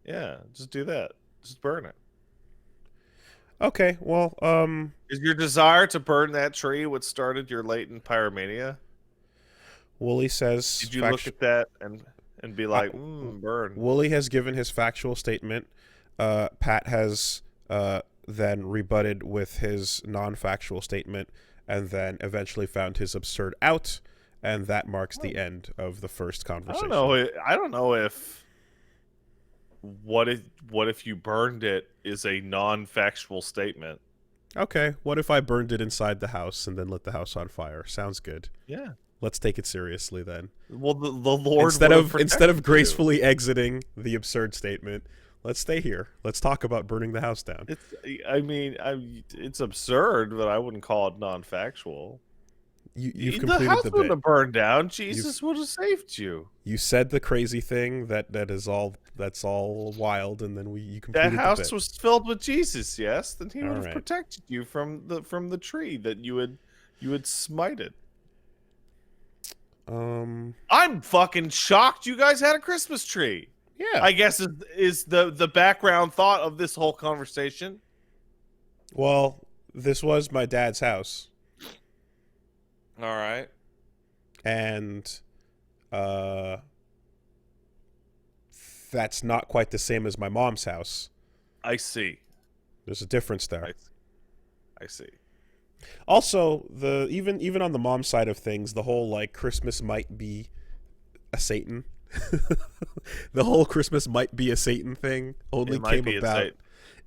Yeah, just do that. Just burn it. Okay, well, Is your desire to burn that tree what started your latent pyromania? Wooly says Did you look at that and be I, like, burn? Wooly has given his factual statement. Pat has then rebutted with his non-factual statement, and then eventually found his absurd out, and that marks the end of the first I don't know. conversation. I don't know if what if you burned it is a non-factual statement. Okay, what if I burned it inside the house and then lit the house on fire? Sounds good. Yeah. Let's take it seriously then. Well, the Lord Instead would have of instead protected of you. gracefully exiting the absurd statement, let's stay here. Let's talk about burning the house down. It's. I mean, it's absurd, but I wouldn't call it non-factual. You've The completed house the wouldn't bit. have burned down. You've Jesus would have saved you. you said the crazy thing that's all wild, and then you That completed the house bit. was filled with Jesus. Yes, then he All would have right. protected you from the tree that you had smited. Um. I'm fucking shocked you guys had a Christmas tree. Yeah. I guess is the background thought of this whole conversation. Well, this was my dad's house, All right. and uh, that's not quite the same as my mom's house. I see. There's a difference I there. see. I see. Also, the even on the mom side of things, the whole like Christmas might be a Satan. The whole Christmas might be a Satan thing It only might came be a about. site.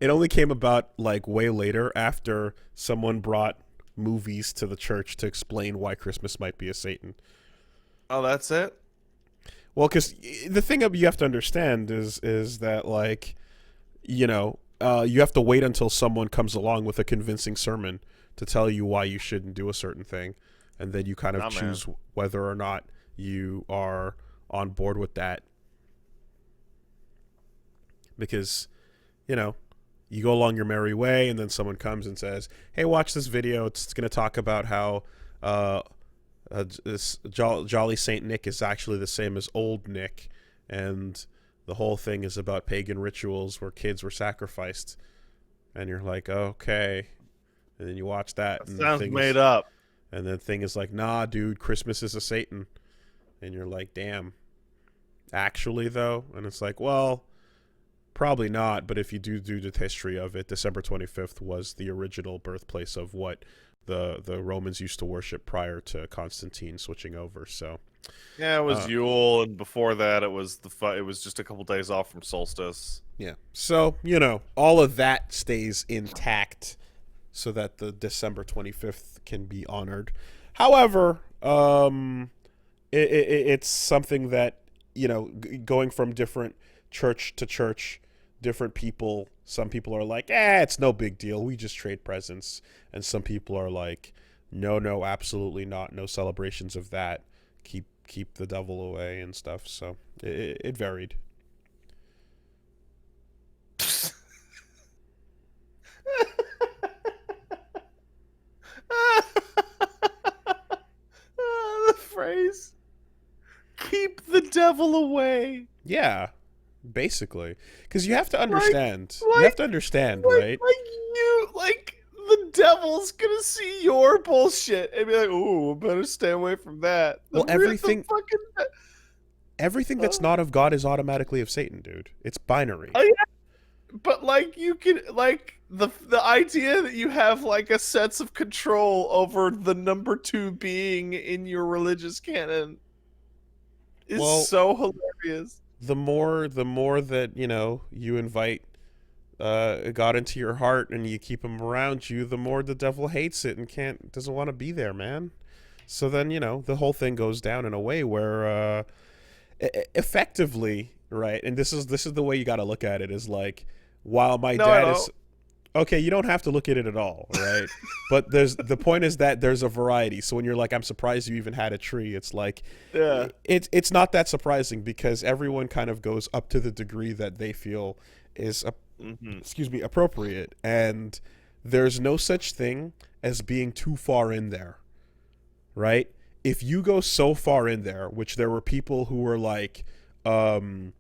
It only came about like way later after someone brought movies to the church to explain why Christmas might be a Satan. Oh, that's it? Well, because the thing you have to understand is that like you have to wait until someone comes along with a convincing sermon to tell you why you shouldn't do a certain thing, and then you kind of Nah, man. choose whether or not you are on board with that. Because you know you go along your merry way, and then someone comes and says, "Hey, watch this video. It's going to talk about how uh, this Jolly Saint Nick is actually the same as Old Nick, and the whole thing is about pagan rituals where kids were sacrificed." And you're like, "Okay," and then you watch that, That and the sounds thing made is, up. like, "Nah, dude, Christmas is a Satan," and you're like, "Damn, actually though," and it's like, "Well." Probably not, but if you do the history of it, December 25th was the original birthplace of what the Romans used to worship prior to Constantine switching over. So, Yeah, it was uh, Yule, and before that, it was it was just a couple days off from solstice. yeah. So, all of that stays intact so that the December 25th can be honored. However, it's something that, going from different church to church, different people, some people are like, it's no big deal. We just trade presents. And some people are like, no, no, absolutely not. No celebrations of that. Keep the devil away and stuff. So it varied. The phrase "keep the devil away." Yeah, basically. Because you have to Like, understand. You have to understand, right? like the devil's gonna see your bullshit and be like, "Ooh, better stay away from that." Well, The fucking. everything that's Uh, not of God is automatically of Satan, dude. It's binary. oh yeah, but like you can like the idea that you have like a sense of control over the number two being in your religious canon is Well, so hilarious. the more that you invite God into your heart and you keep him around you, the more the devil hates it and doesn't want to be there, man. So then the whole thing goes down in a way where effectively, right? And this is the way you got to look at it, is like, while my No, I dad don't. is okay, you don't have to look at it at all, right? But the point is that there's a variety. So when you're like, I'm surprised you even had a tree, it's like Yeah. it's not that surprising, because everyone kind of goes up to the degree that they feel is Hmm. appropriate, and there's no such thing as being too far in there, right? If you go so far in there, which there were people who were like, um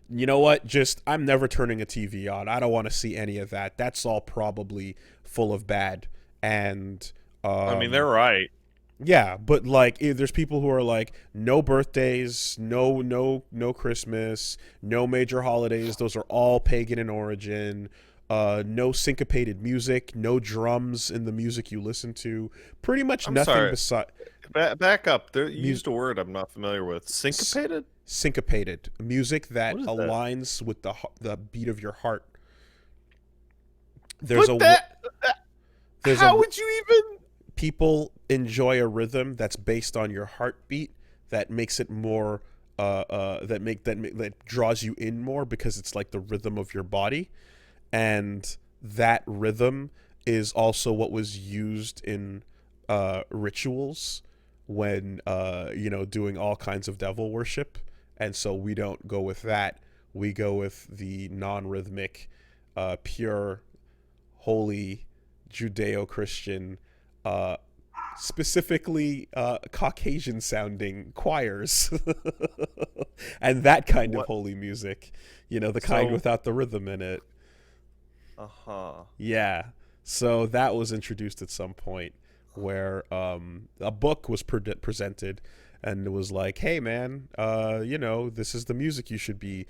you know what? Just I'm never turning a TV on. I don't want to see any of that. That's all probably full of bad. And I mean, they're right. yeah, but like there's people who are like no birthdays, no Christmas, no major holidays. Those are all pagan in origin. No syncopated music, no drums in the music you listen to. Pretty much I'm nothing sorry. beside Back up. There, you music. used a word I'm not familiar with. Syncopated? Syncopated music that What is that? aligns with the beat of your heart. There's But a there's a how would you even? people enjoy a rhythm that's based on your heartbeat that makes it more that draws you in more because it's like the rhythm of your body, and that rhythm is also what was used in rituals when doing all kinds of devil worship. And so we don't go with that, we go with the non-rhythmic pure holy Judeo-Christian, uh, specifically Caucasian sounding choirs and that kind of What? holy music, the kind So, without the rhythm in it. uh-huh. Yeah. So that was introduced at some point where a book was presented, and it was like, hey, man, this is the music you should be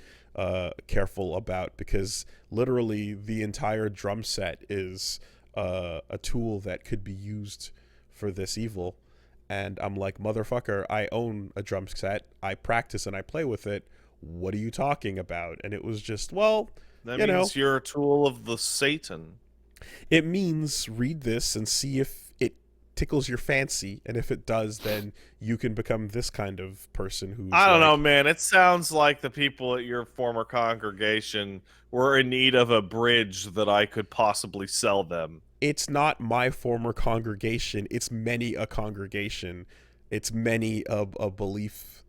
careful about, because literally the entire drum set is a tool that could be used for this evil. And I'm like, motherfucker, I own a drum set. I practice and I play with it. What are you talking about? And it was just, well, That you know, means you're a tool of the Satan. it means read this and see if it tickles your fancy. And if it does, then you can become this kind of person who's I don't know, like, man. It sounds like the people at your former congregation were in need of a bridge that I could possibly sell them. it's not my former congregation. It's many a congregation. It's many a belief.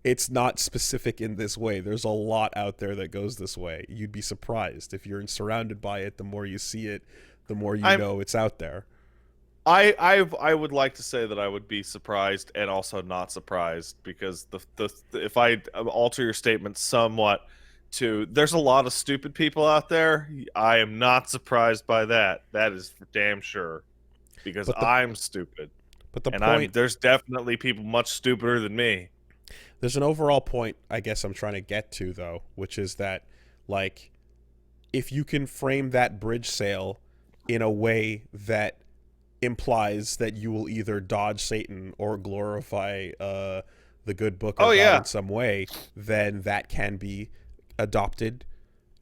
It's not specific in this way. There's a lot out there that goes this way. You'd be surprised if you're surrounded by it. The more you see it, the more you I'm know it's out there. I would like to say that I would be surprised and also not surprised, because the if I alter your statement somewhat to there's a lot of stupid people out there, I am not surprised by that. That is for damn sure, because But the I'm stupid but the and I'm point there's definitely people much stupider than me. there's an overall point I guess I'm trying to get to, though, which is that, like, if you can frame that bridge sale in a way that implies that you will either dodge Satan or glorify the good book Oh of God yeah. in some way, then that can be adopted,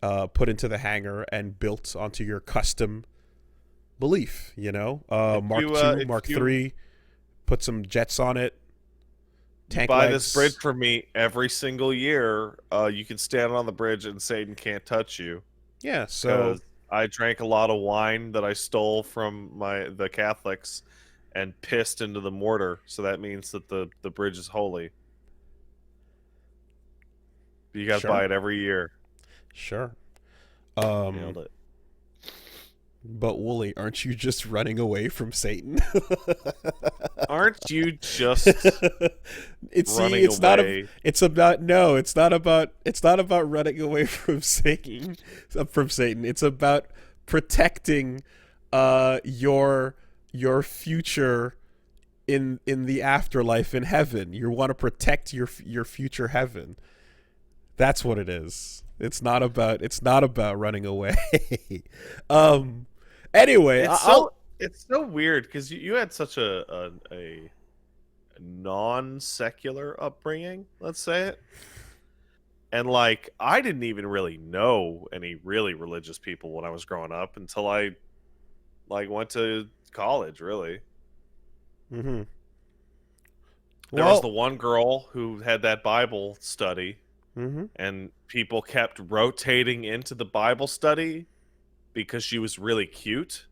put into the hanger, and built onto your custom belief. Mark II, If Mark you III, put some jets on it, you tank buy this bridge legs. for me every single year, you can stand on the bridge and Satan can't touch you. Yeah, so Because I drank a lot of wine that I stole from the Catholics and pissed into the mortar. So that means that the bridge is holy. You got to buy sure, it every year. sure. Nailed Um, it. but Wooly, aren't you just running away from Satan? Aren't you just See, running away? it's about no, it's not about running away from Satan. It's about protecting your future in the afterlife in heaven. You want to protect your future heaven. That's what it is. It's not about running away. um anyway, I'll It's so weird because you had such a non secular upbringing. Let's say it. And like I didn't even really know any really religious people when I was growing up until I like went to college, really. Mhm. There was the Well, one girl who had that Bible study, mhm. and people kept rotating into the Bible study because she was really cute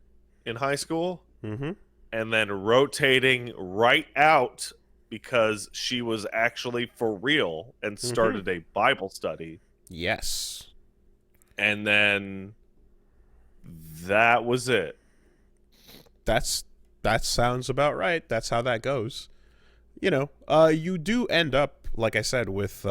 in high school, Mhm. and then rotating right out because she was actually for real and Mhm. started a Bible study. Yes. And then that was it. That's that sounds about right. That's how that goes. You do end up, like I said, with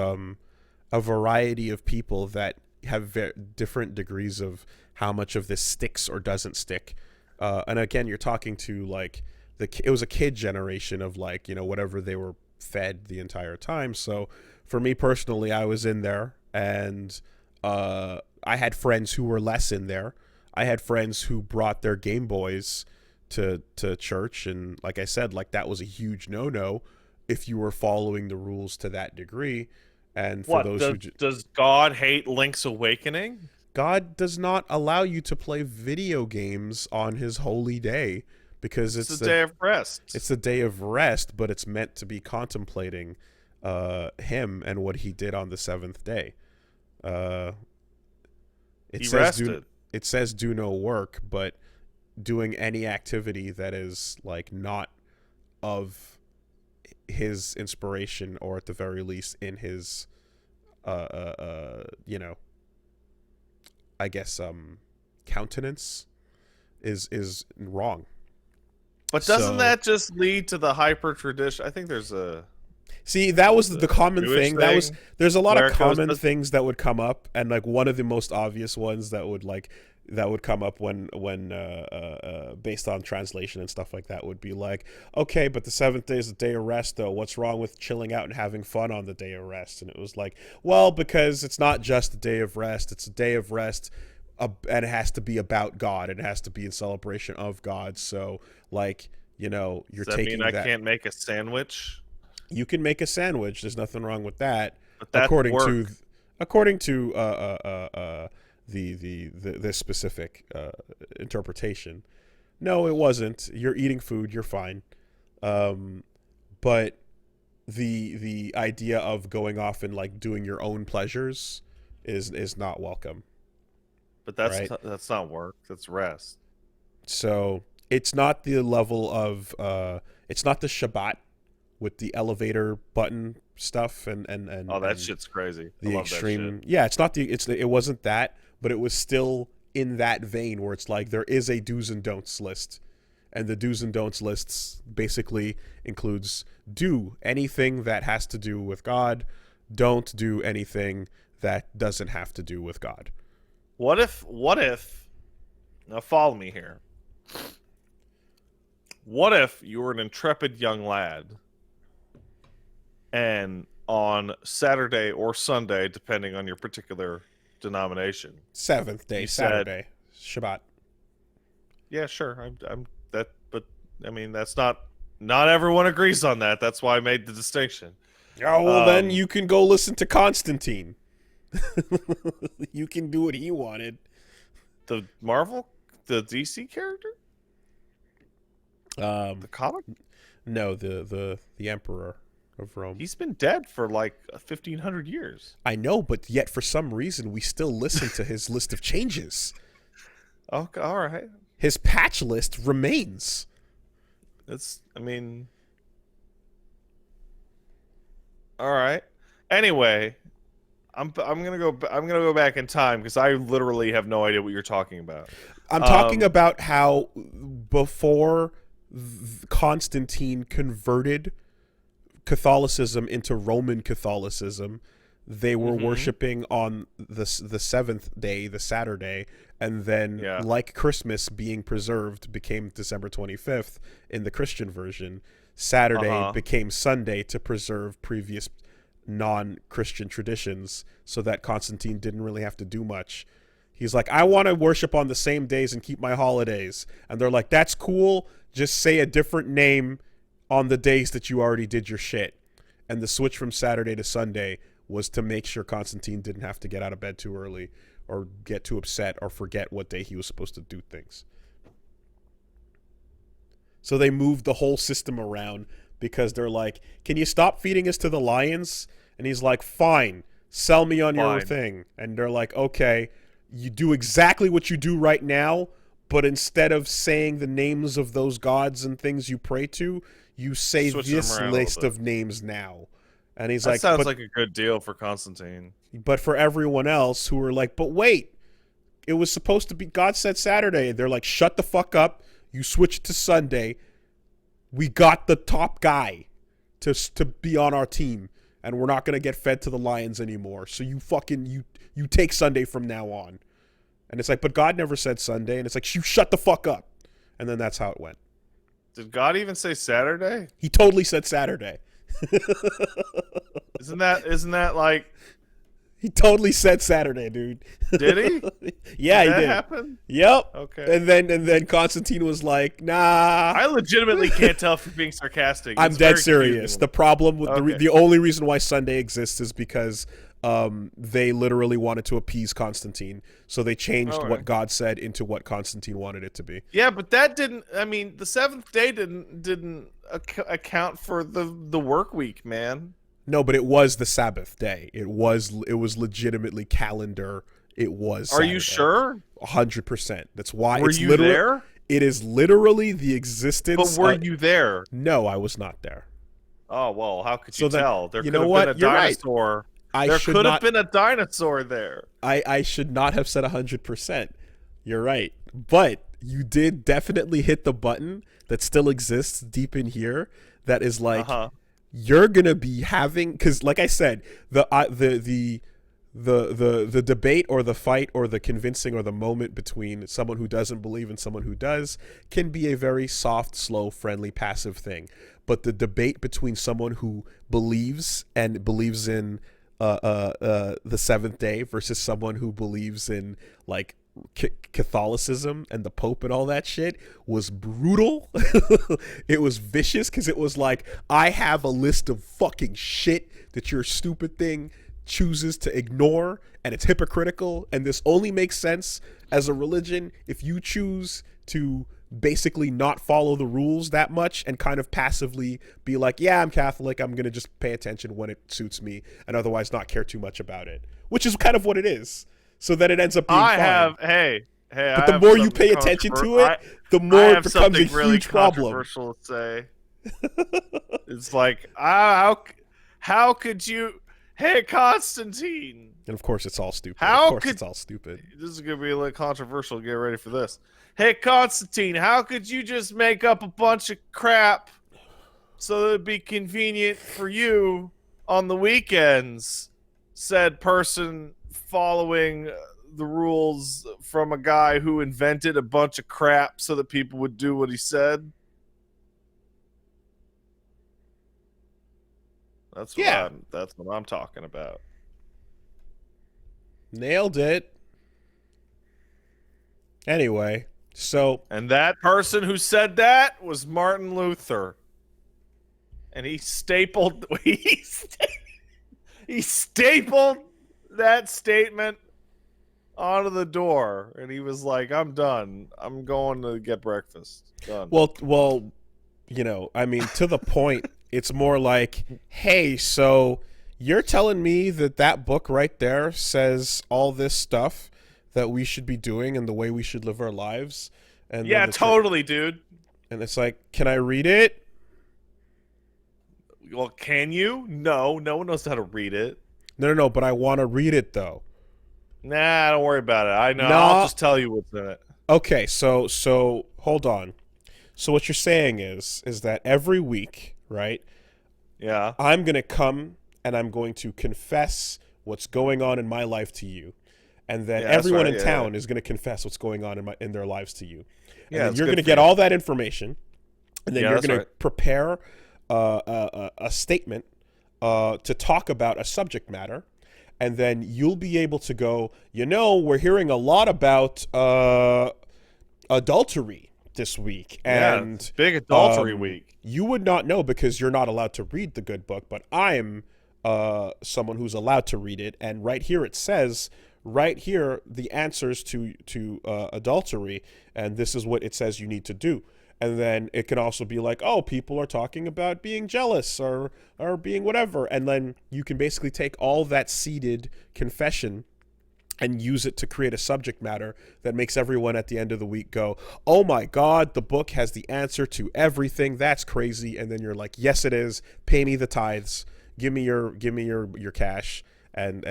a variety of people that have different degrees of how much of this sticks or doesn't stick. And again, you're talking to like it was a kid generation of like, you know, whatever they were fed the entire time. So for me personally, I was in there, and I had friends who were less in there. I had friends who brought their Game Boys to church, and like I said, like that was a huge no-no if you were following the rules to that degree. And for those who does God hate Link's Awakening? God does not allow you to play video games on his holy day, because it's a day of rest. It's a day of rest, but it's meant to be contemplating him and what he did on the seventh day. He rested. It says do no work, but doing any activity that is like not of his inspiration, or at the very least in his you know, I guess countenance is wrong. But doesn't that just lead to the hyper tradition? I think there's a that was the common thing. There's a lot of common things that would come up, and like one of the most obvious ones that would come up when based on translation and stuff like that would be like, okay, but the seventh day is a day of rest though. What's wrong with chilling out and having fun on the day of rest? And it was like, well, because it's not just a day of rest. It's a day of rest, and it has to be about God, and it has to be in celebration of God. So like, you know, you're taking that. Does that mean I can't make a sandwich? You can make a sandwich. There's nothing wrong with that. But that's according to this specific interpretation. No, it wasn't. You're eating food. You're fine. But the idea of going off and like doing your own pleasures is not welcome. But that's not work. That's rest. So it's not the level of it's not the Shabbat with the elevator button stuff and oh, that shit's crazy. The extreme, yeah, it wasn't that, but it was still in that vein where it's like there is a do's and don'ts list, and the do's and don'ts lists basically includes do anything that has to do with God, don't do anything that doesn't have to do with God. What if now follow me here. What if you were an intrepid young lad, and on Saturday or Sunday, depending on your particular denomination, seventh day Saturday, Shabbat. Yeah, sure. I'm that, but I mean that's not everyone agrees on that. That's why I made the distinction. Oh well, then you can go listen to Constantine. You can do what he wanted. The DC character. The comic? No, the Emperor of Rome. He's been dead for like 1,500 years. I know, but yet for some reason we still listen to his list of changes. Okay, all right. His patch list remains. All right. Anyway, I'm gonna go back in time because I literally have no idea what you're talking about. I'm talking about how before Constantine converted Catholicism into Roman Catholicism, they were worshiping on the seventh day, the Saturday, and then like Christmas being preserved became December 25th in the Christian version. Saturday became Sunday to preserve previous non-Christian traditions, so that Constantine didn't really have to do much. He's like, I want to worship on the same days and keep my holidays. And they're like, that's cool. Just say a different name on the days that you already did your shit. And the switch from Saturday to Sunday was to make sure Constantine didn't have to get out of bed too early or get too upset or forget what day he was supposed to do things. So they moved the whole system around because they're like, can you stop feeding us to the lions? And he's like, fine, sell me on your thing. And they're like, okay, you do exactly what you do right now, but instead of saying the names of those gods and things you pray to, you say this list of names now. And he's like, that sounds like a good deal for Constantine. But for everyone else who are like, but wait, it was supposed to be, God said Saturday. And they're like, shut the fuck up. You switched to Sunday. We got the top guy to be on our team. and we're not gonna get fed to the lions anymore. So you take Sunday from now on. And it's like, but God never said Sunday, and it's like, you shut the fuck up. And then that's how it went. Did God even say Saturday? He totally said Saturday. Isn't that like? He totally said Saturday, dude. Did he? Yeah, did he did. Happen? Yep. Okay. And then Constantine was like, "Nah." I legitimately can't tell if you're being sarcastic. I'm It's dead very serious. confusing. The problem with Okay. the only reason why Sunday exists is because they literally wanted to appease Constantine, so they changed All right. what God said into what Constantine wanted it to be. Yeah, but that didn't. I mean, the seventh day didn't account for the work week, man. No, but it was the Sabbath day. It was legitimately calendar. It was. Are you sure? 100%. That's why. Were it's you there? It is literally the existence. But were you there? No, I was not there. Oh well, how could you So then, tell? There you could know have what? been a You're right. dinosaur. I There should could have not. been a dinosaur there. I should not have said 100%. You're right, but you did definitely hit the button that still exists deep in here. That is like. You're gonna be having, because like I said, the debate or the fight or the convincing or the moment between someone who doesn't believe and someone who does can be a very soft, slow, friendly, passive thing. But the debate between someone who believes in the seventh day versus someone who believes in like Catholicism and the Pope and all that shit was brutal. It was vicious because it was like, I have a list of fucking shit that your stupid thing chooses to ignore, and it's hypocritical, and this only makes sense as a religion if you choose to basically not follow the rules that much and kind of passively be like, yeah, I'm Catholic, I'm gonna just pay attention when it suits me and otherwise not care too much about it, which is kind of what it is. So that it ends up being fine. Hey. But the more you pay attention to it, the more it becomes a really huge problem. Controversial to say. It's like, how could you? Hey, Constantine. And of course, it's all stupid. It's all stupid. This is gonna be a little controversial. Get ready for this. Hey, Constantine, how could you just make up a bunch of crap so that it'd be convenient for you on the weekends? Said person following the rules from a guy who invented a bunch of crap so that people would do what he said. That's what I'm talking about. Nailed it. Anyway, so and that person who said that was Martin Luther. And he stapled he stapled that statement onto the door, and he was like, I'm done. I'm going to get breakfast. Done. Well, you know, I mean, to the point, it's more like, hey, so you're telling me that book right there says all this stuff that we should be doing and the way we should live our lives? And yeah, totally, dude. And it's like, can I read it? Well, can you? No one knows how to read it. No, but I want to read it, though. Nah, don't worry about it. I know. No. I'll just tell you what's in it. Okay, so hold on. So what you're saying is that every week, right? Yeah. I'm going to come and I'm going to confess what's going on in my life to you. And then everyone in town is going to confess what's going on in their lives to you. And then you're going to get all that information. And then you're going to prepare a statement to talk about a subject matter. And then you'll be able to go, we're hearing a lot about adultery this week. And it's big adultery week. You would not know because you're not allowed to read the good book, but I'm someone who's allowed to read it. And right here it says, the answers to adultery, and this is what it says you need to do. And then it can also be like, oh, people are talking about being jealous or being whatever. And then you can basically take all that seeded confession and use it to create a subject matter that makes everyone at the end of the week go, oh my God, the book has the answer to everything. That's crazy. And then you're like, yes, it is. Pay me the tithes. Give me your cash, and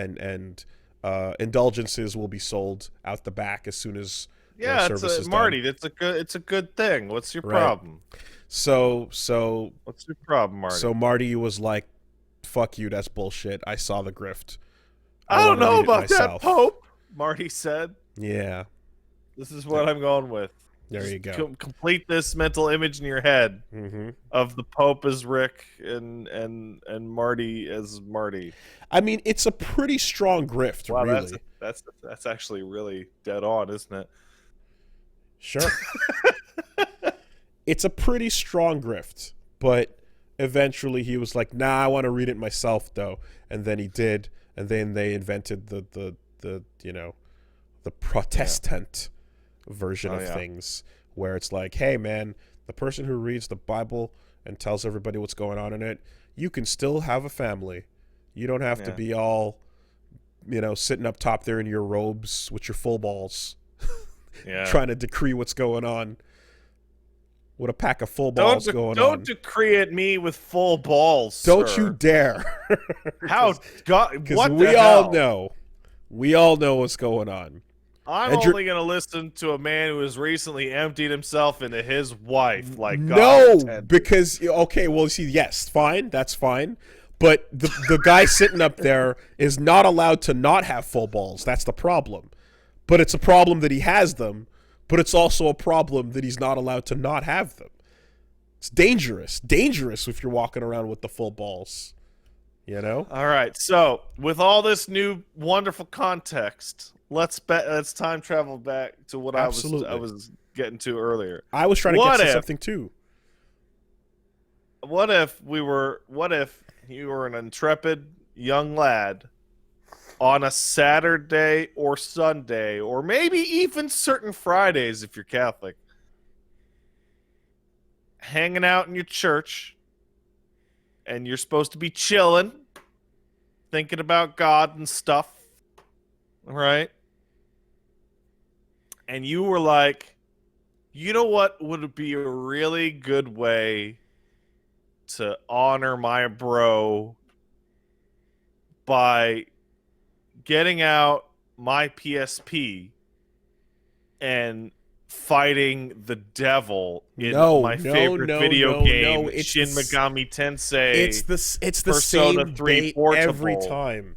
indulgences will be sold out the back as soon as it's Marty. It's a good thing. What's your problem? So what's your problem, Marty? So Marty was like, fuck you, that's bullshit. I saw the grift. I don't wanna know read it about that, myself." Pope, Marty said. Yeah, This is what I'm going with. there Just you go. complete this mental image in your head Hmm. of the Pope as Rick and Marty as Marty. I mean, it's a pretty strong grift, Wow, really. that's actually really dead on, isn't it? Sure. It's a pretty strong grift, but eventually he was like, "Nah, I want to read it myself, though," and then he did, and then they invented the the Protestant version of things, where it's like, "Hey, man, the person who reads the Bible and tells everybody what's going on in it, you can still have a family. You don't have to be all, sitting up top there in your robes with your full balls, trying to decree what's going on." With a pack of full balls going on. Don't decree at me with full balls, Don't sir. you dare. How God? What we the all hell? know. We all know what's going on. I'm only going to listen to a man who has recently emptied himself into his wife, like God no, intended. because okay, well, see, yes, fine, that's fine, but the guy sitting up there is not allowed to not have full balls. That's the problem. But it's a problem that he has them. But it's also a problem that he's not allowed to not have them. It's dangerous. Dangerous if you're walking around with the full balls. You know? All right. So, with all this new wonderful context, let's time travel back to what I was getting to earlier. I was trying to get to something too. What if you were an intrepid young lad on a Saturday or Sunday, or maybe even certain Fridays if you're Catholic, hanging out in your church, and you're supposed to be chilling, thinking about God and stuff, right? And you were like, you know what would be a really good way to honor my bro by getting out my PSP and fighting the devil in my favorite video game, Shin Megami Tensei. It's the same bait every time.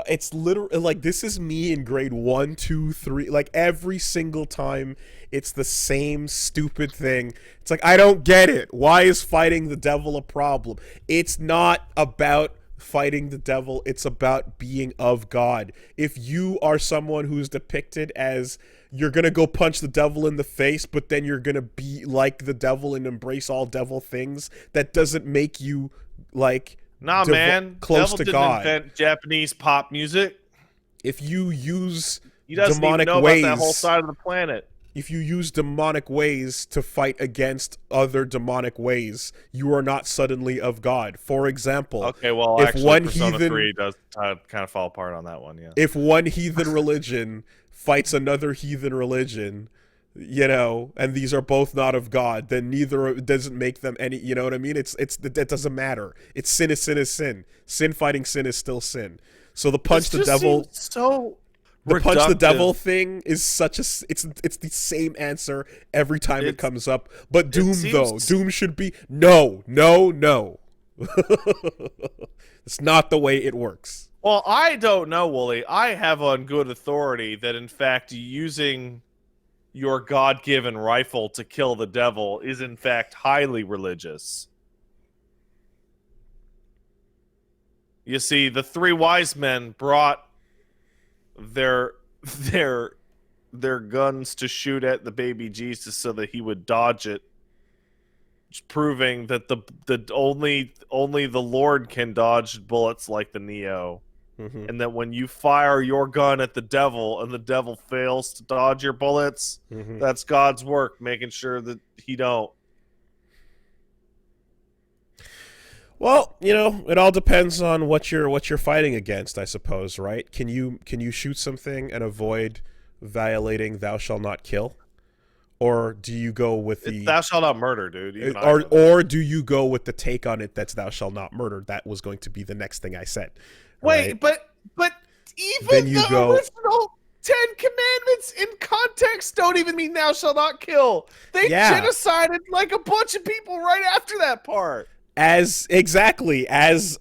It's literally like, this is me in grade 1, 2, 3. Like, every single time, it's the same stupid thing. It's like, I don't get it. Why is fighting the devil a problem? It's not about fighting the devil. It's about being of God. If you are someone who's depicted as you're gonna go punch the devil in the face, but then you're gonna be like the devil and embrace all devil things, that doesn't make you like man, close devil to didn't God. Invent Japanese pop music. If you use demonic ways, about that whole side of the planet. If you use demonic ways to fight against other demonic ways, you are not suddenly of God. For example, okay, well, if actually, one Persona heathen 3 does kind of fall apart on that one, yeah. If one heathen religion fights another heathen religion, and these are both not of God, then neither doesn't make them any. You know what I mean? That doesn't matter. It's sin is sin is sin. Sin fighting sin is still sin. So the punch the devil. The punch the devil thing is such a it's the same answer every time it comes up. But Doom should be no. It's not the way it works. Well, I don't know, Woolie. I have on good authority that in fact using your God-given rifle to kill the devil is in fact highly religious. You see, the three wise men brought their guns to shoot at the baby Jesus so that he would dodge it, just proving that the only the Lord can dodge bullets like the Neo. Mm-hmm. And that when you fire your gun at the devil and the devil fails to dodge your bullets, mm-hmm. That's God's work, making sure that he don't. Well, it all depends on what you're fighting against, I suppose, right? Can you shoot something and avoid violating "Thou shalt not kill"? Or do you go with It's "Thou shalt not murder," dude? Or do you go with the take on it that's "Thou shalt not murder"? That was going to be the next thing I said. Wait, right? but even the original 10 Commandments in context don't even mean "Thou shalt not kill." They genocided like a bunch of people right after that part. as exactly as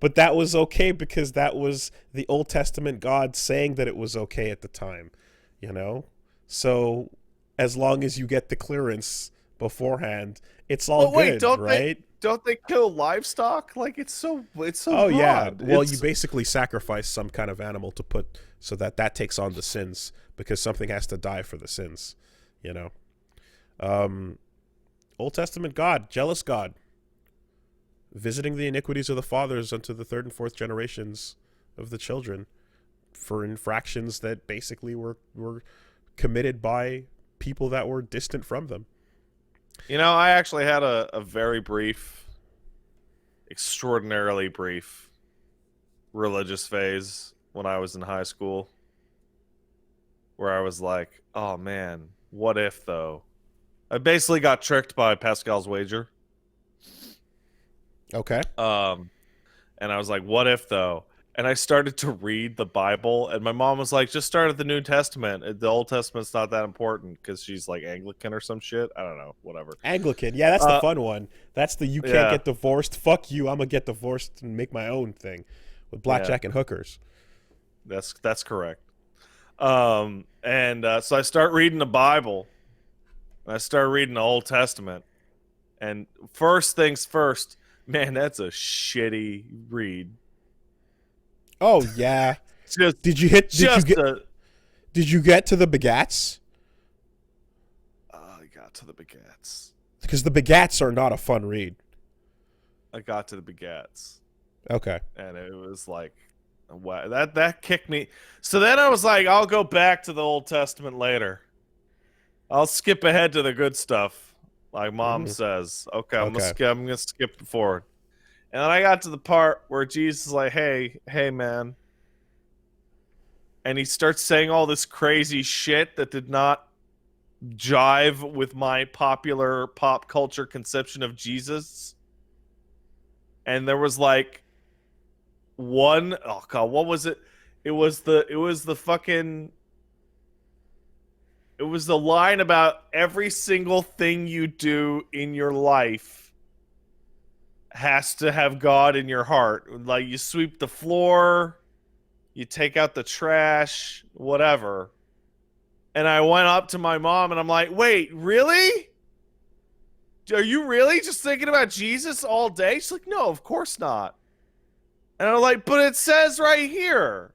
but that was okay because that was the Old Testament God saying that it was okay at the time, you know. So as long as you get the clearance beforehand, it's all But wait, good, right? don't they kill livestock? Like it's so Oh yeah. broad. Well, you It's basically sacrifice some kind of animal to put so that that takes on the sins because something has to die for the sins, you know. Um, Old Testament God, jealous God, visiting the iniquities of the fathers unto the third and fourth generations of the children for infractions that basically were committed by people that were distant from them. I actually had a very brief, extraordinarily brief religious phase when I was in high school where I was like, "Oh man, what if though?" I basically got tricked by Pascal's wager. Okay. Um and I was like, "What if though?" And I started to read the Bible, and my mom was like, "Just start at the New Testament. The Old Testament's not that important," because she's like Anglican or some shit. I don't know, whatever. Anglican. Yeah, that's the Uh, fun one. That's the you can't yeah, get divorced. Fuck you. I'm going to get divorced and make my own thing with yeah, blackjack and hookers. that's correct. And so I start reading the Bible, and I start reading the Old Testament, and first things first, man, that's a shitty read. Oh yeah. Just, Did you hit just a. did you get to the begats? I got to the begats. Because the begats are not a fun read. I got to the begats. Okay. And it was like, wow, that kicked me. So then I was like, I'll go back to the Old Testament later. I'll skip ahead to the good stuff, like Mom says. Okay, Okay. I'm gonna skip forward. And then I got to the part where Jesus is like, hey, man, and he starts saying all this crazy shit that did not jive with my popular pop culture conception of Jesus. And there was like oh god, what was it? It was the fucking it was the line about every single thing you do in your life has to have God in your heart. Like you sweep the floor, you take out the trash, whatever. And I went up to my mom and I'm like, "Wait, really? Are you really just thinking about Jesus all day?" She's like, "No, of course not." And I'm like, "But it says right here."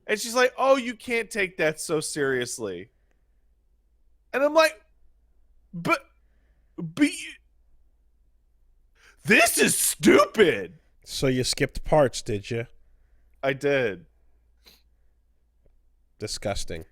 And she's like, "Oh, you can't take that so seriously." And I'm like, but this is stupid. So you skipped parts, did you? I did. Disgusting.